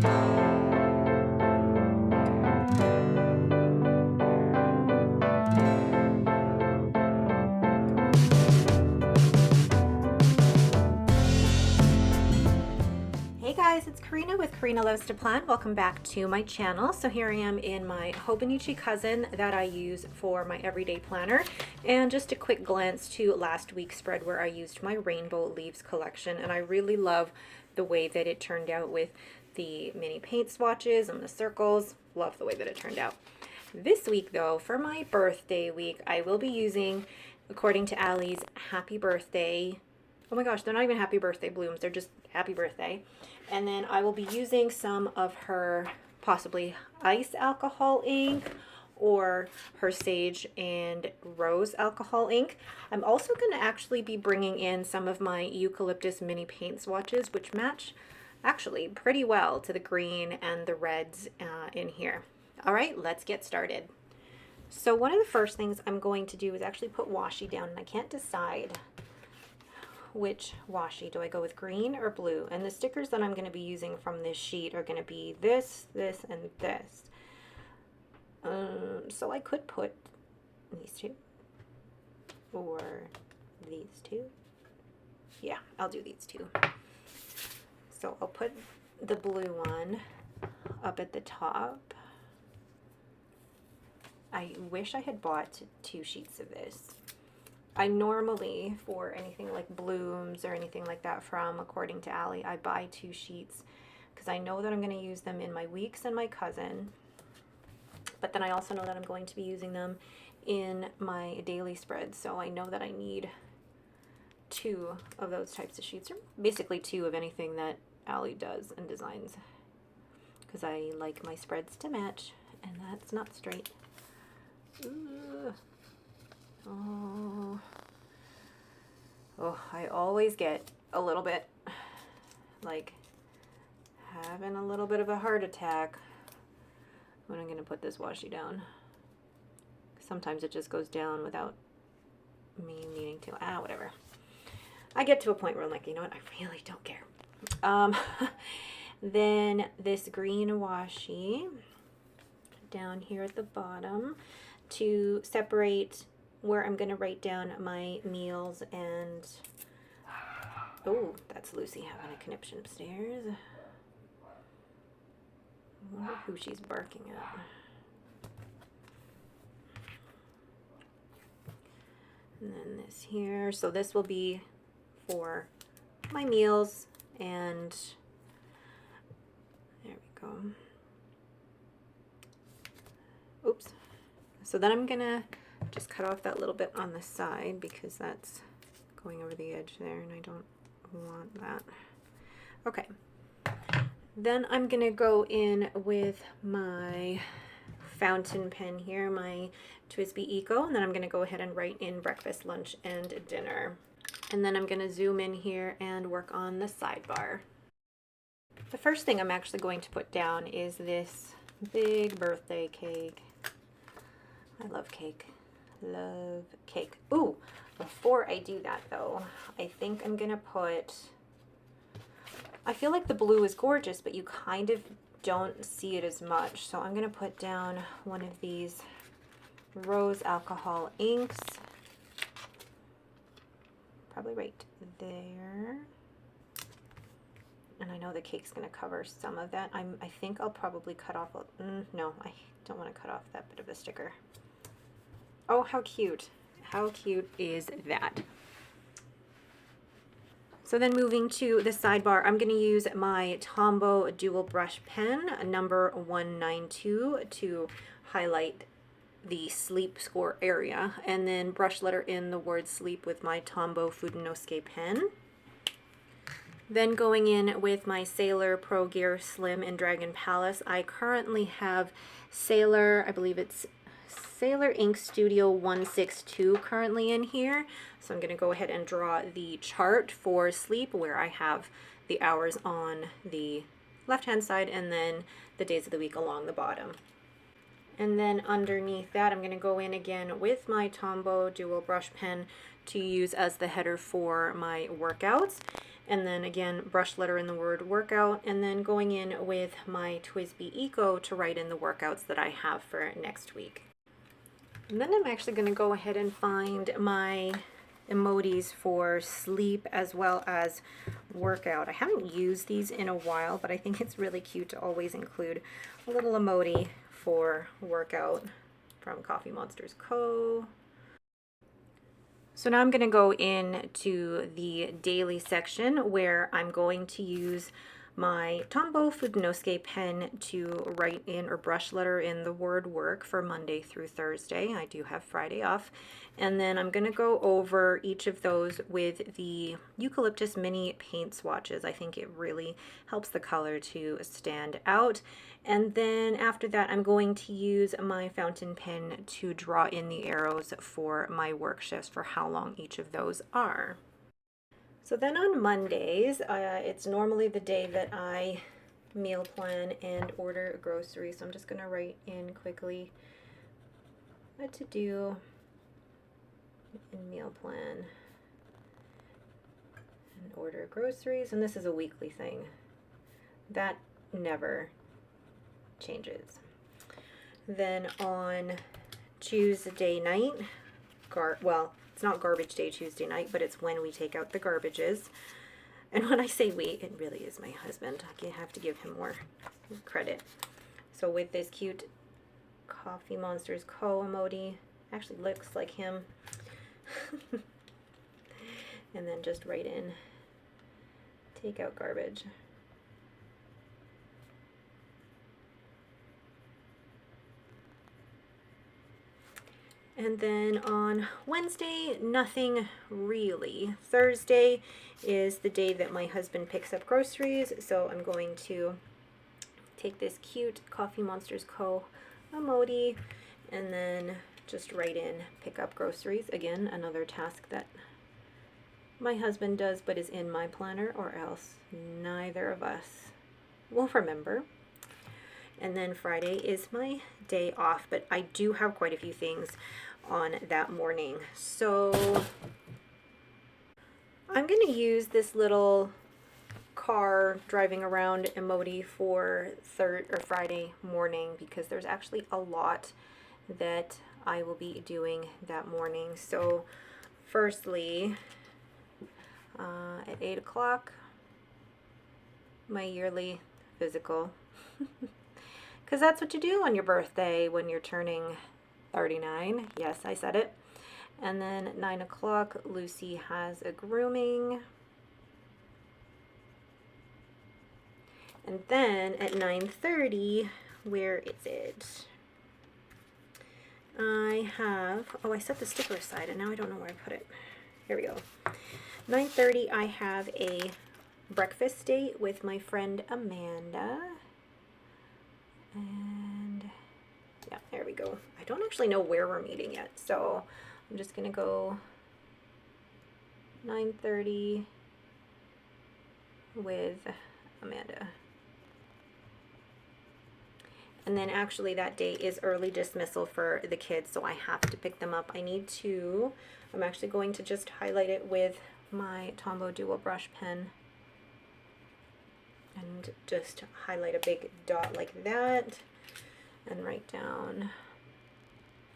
Hey guys, it's Karina with Karina Loves to Plan. Welcome back to my channel. So here I am in my Hobonichi cousin that I use for my everyday planner. And just a quick glance to last week's spread where I used my rainbow leaves collection. And I really love the way that it turned out with the mini paint swatches and the circles. Love the way that it turned out. This week though, for my birthday week, I will be using, according to Allie's Happy Birthday. Oh my gosh, they're not even happy birthday blooms. They're just happy birthday. And then I will be using some of her possibly ice alcohol ink or her sage and rose alcohol ink. I'm also going to actually be bringing in some of my eucalyptus mini paint swatches, which match actually pretty well to the green and the reds in here. All right, let's get started. So one of the first things I'm going to do is actually put washi down, and I can't decide which washi. Do I go with green or blue? And the stickers that I'm going to be using from this sheet are going to be this, this, and this. So I could put these two or these two. Yeah, I'll do these two. So I'll put the blue one up at the top. I wish I had bought 2 sheets of this. I normally, for anything like blooms or anything like that from According to Allie, I buy 2 sheets because I know that I'm going to use them in my weeks and my cousin. But then I also know that I'm going to be using them in my daily spread. So I know that I need 2 of those types of sheets, or basically 2 of anything that Allie does and designs, because I like my spreads to match, and that's not straight. Ooh. Oh, I always get a little bit like having a little bit of a heart attack when I'm going to put this washi down. Sometimes it just goes down without me needing to. Whatever. I get to a point where I'm like, you know what, I really don't care. Then this green washi down here at the bottom to separate where I'm going to write down my meals and... Oh, that's Lucy having a conniption upstairs. I wonder who she's barking at. And then this here. So this will be for my meals, and there we go. Oops. So then I'm going to just cut off that little bit on the side because that's going over the edge there and I don't want that. Okay, then I'm gonna go in with my fountain pen here, my TWSBI Eco, and then I'm gonna go ahead and write in breakfast, lunch, and dinner. And then I'm gonna zoom in here and work on the sidebar. The first thing I'm actually going to put down is this big birthday cake. I love cake. Love cake. Ooh, before I do that though, I think I'm gonna put, I feel like the blue is gorgeous, but you kind of don't see it as much. So I'm gonna put down one of these rose alcohol inks, probably right there. And I know the cake's gonna cover some of that. I think I'll probably cut off, no, I don't wanna cut off that bit of the sticker. Oh, how cute. How cute is that? So then moving to the sidebar, I'm going to use my Tombow dual brush pen, number 192, to highlight the sleep score area, and then brush letter in the word sleep with my Tombow Fudenosuke pen. Then going in with my Sailor Pro Gear Slim in Dragon Palace. I currently have Sailor, I believe it's Sailor Ink Studio 162 currently in here. So I'm going to go ahead and draw the chart for sleep where I have the hours on the left hand side and then the days of the week along the bottom. And then underneath that, I'm going to go in again with my Tombow dual brush pen to use as the header for my workouts. And then again, brush letter in the word workout, and then going in with my TWSBI Eco to write in the workouts that I have for next week. And then I'm actually going to go ahead and find my emojis for sleep as well as workout. I haven't used these in a while, but I think it's really cute to always include a little emoji for workout from Coffee Monsters Co. So now I'm going to go into the daily section where I'm going to use my Tombow Fudenosuke pen to write in or brush letter in the word work for Monday through Thursday. I do have Friday off. And then I'm going to go over each of those with the Eucalyptus Mini paint swatches. I think it really helps the color to stand out. And then after that, I'm going to use my fountain pen to draw in the arrows for my work shifts for how long each of those are. So then on Mondays, it's normally the day that I meal plan and order groceries. So I'm just going to write in quickly what to do and meal plan and order groceries. And this is a weekly thing. That never changes. Then on Tuesday night, it's not garbage day Tuesday night, but it's when we take out the garbages. And when I say we, it really is my husband. I have to give him more credit. So with this cute Coffee Monsters Co. emoji, actually looks like him. And then just write in, take out garbage. And then on Wednesday, nothing really. Thursday is the day that my husband picks up groceries, so I'm going to take this cute Coffee Monsters Co. emoji and then just write in pick up groceries. Again, another task that my husband does but is in my planner, or else neither of us will remember. And then Friday is my day off, but I do have quite a few things on that morning. So I'm going to use this little car driving around emoji for Friday morning, because there's actually a lot that I will be doing that morning. So firstly, at 8 o'clock, my yearly physical. Because that's what you do on your birthday when you're turning 39. Yes, I said it. And then at 9 o'clock, Lucy has a grooming. And then at 9:30, where is it? I have, I set the sticker aside and now I don't know where I put it. Here we go. 9:30, I have a breakfast date with my friend Amanda. And yeah, there we go. I don't actually know where we're meeting yet, so I'm just gonna go 9:30 with Amanda. And then actually that day is early dismissal for the kids, so I have to pick them up. I'm actually going to just highlight it with my Tombow Dual Brush pen and just highlight a big dot like that and write down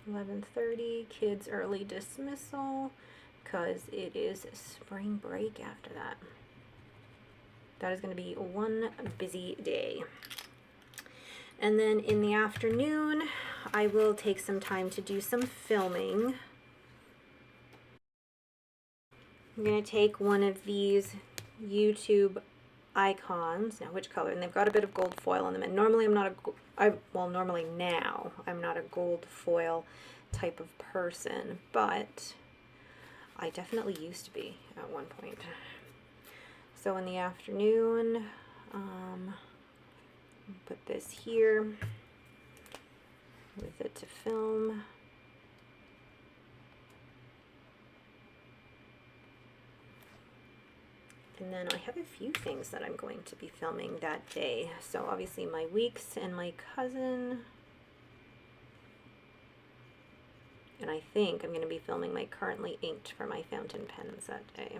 11:30 kids early dismissal, because it is spring break after that. That is going to be one busy day. And then in the afternoon, I will take some time to do some filming. I'm going to take one of these YouTube icons. Now, which color? And they've got a bit of gold foil on them. And normally normally now I'm not a gold foil type of person, but I definitely used to be at one point. So in the afternoon, put this here with it to film. And then I have a few things that I'm going to be filming that day. So obviously my weeks and my cousin. And I think I'm going to be filming my currently inked for my fountain pens that day.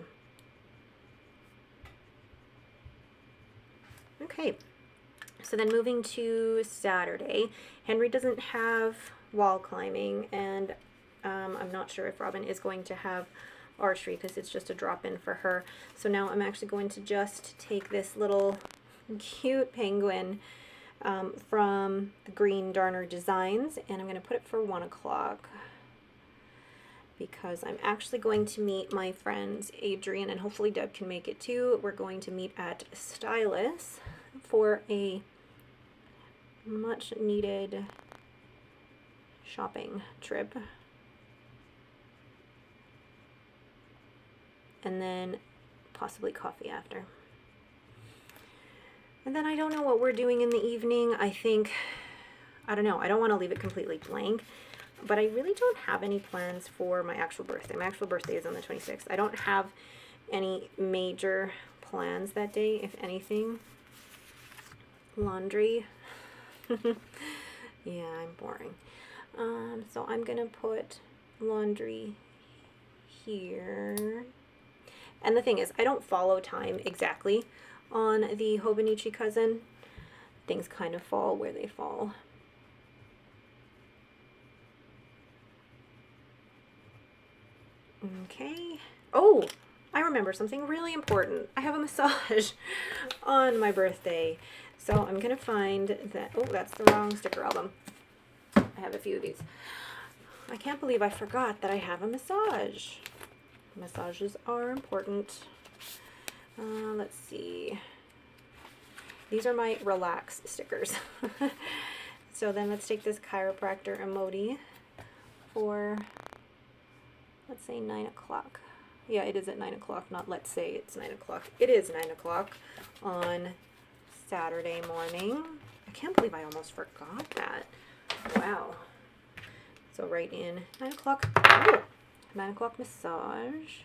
Okay, so then moving to Saturday, Henry doesn't have wall climbing, and I'm not sure if Robin is going to have archery because it's just a drop-in for her. So now I'm actually going to just take this little cute penguin from the Green Darner Designs, and I'm going to put it for 1 o'clock because I'm actually going to meet my friends Adrian, and hopefully Deb can make it too. We're going to meet at Stylus for a much needed shopping trip. And then possibly coffee after. And then I don't know what we're doing in the evening. I don't know. I don't want to leave it completely blank, but I really don't have any plans for my actual birthday. My actual birthday is on the 26th. I don't have any major plans that day, if anything. Laundry. Yeah, I'm boring. So I'm going to put laundry here. And the thing is, I don't follow time exactly on the Hobonichi Cousin. Things kind of fall where they fall. Okay. Oh, I remember something really important. I have a massage on my birthday. So I'm going to find that. Oh, that's the wrong sticker album. I have a few of these. I can't believe I forgot that I have a massage. Massages are important. Let's see. These are my relax stickers. So then let's take this chiropractor emoji for, let's say 9 o'clock. Yeah, it is at 9 o'clock, not let's say it's 9 o'clock. It is 9 o'clock on Saturday morning. I can't believe I almost forgot that. Wow. So right in 9 o'clock. Oh, 9 o'clock massage.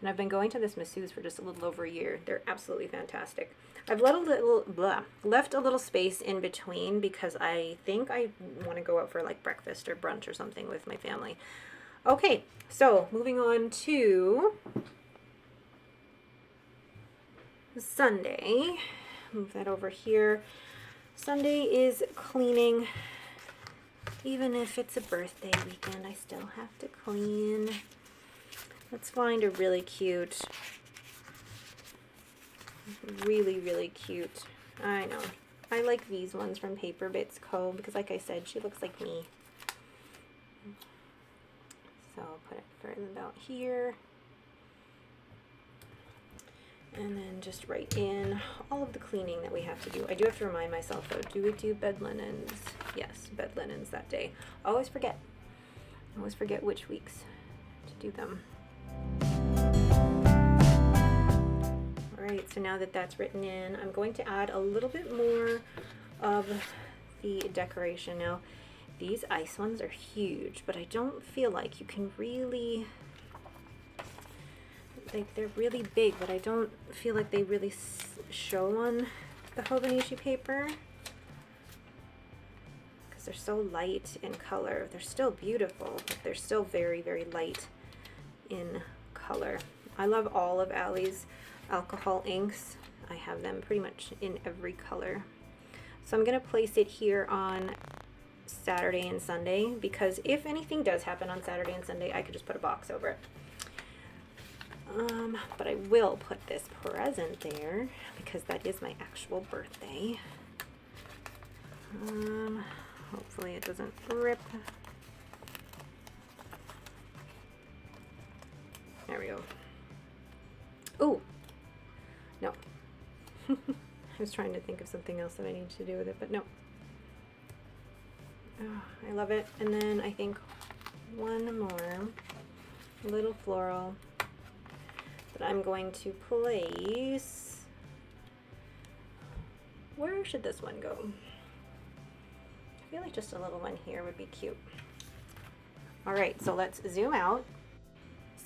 And I've been going to this masseuse for just a little over a year. They're absolutely fantastic. I've left a little space in between because I think I want to go out for like breakfast or brunch or something with my family. Okay, so moving on to Sunday. Move that over here. Sunday is cleaning. Even if it's a birthday weekend, I still have to clean. Let's find a really cute, really cute. I know. I like these ones from Paper Bits Co. because like I said, she looks like me. So I'll put it further about here. And then just write in all of the cleaning that we have to do. I do have to remind myself though, do we do bed linens? Yes, bed linens that day. I always forget. I always forget which weeks to do them. Alright, so now that that's written in, I'm going to add a little bit more of the decoration. Now, these ice ones are huge, but I don't feel like you can really, like they're really big, but I don't feel like they really show on the Hobonichi paper because they're so light in color. They're still beautiful, but they're still very, very light in color. I love all of Allie's alcohol inks. I have them pretty much in every color. So I'm going to place it here on Saturday and Sunday because if anything does happen on Saturday and Sunday, I could just put a box over it. But I will put this present there because that is my actual birthday. Hopefully it doesn't rip. There we go. Oh, no. I was trying to think of something else that I need to do with it, but no. Oh, I love it. And then I think one more little floral that I'm going to place. Where should this one go? I feel like just a little one here would be cute. All right, so let's zoom out.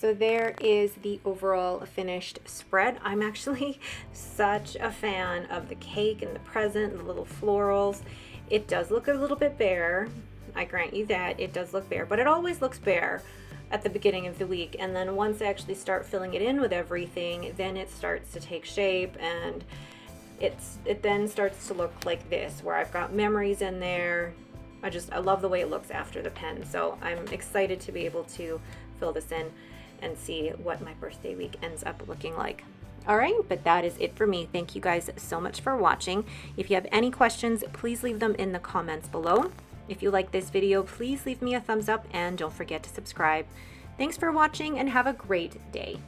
So there is the overall finished spread. I'm actually such a fan of the cake and the present and the little florals. It does look a little bit bare, I grant you that it does look bare, but it always looks bare at the beginning of the week. And then once I actually start filling it in with everything, then it starts to take shape, and it then starts to look like this, where I've got memories in there. I love the way it looks after the pen. So I'm excited to be able to fill this in and see what my birthday week ends up looking like. All right, but that is it for me. Thank you guys so much for watching. If you have any questions, please leave them in the comments below. If you like this video, please leave me a thumbs up and don't forget to subscribe. Thanks for watching and have a great day.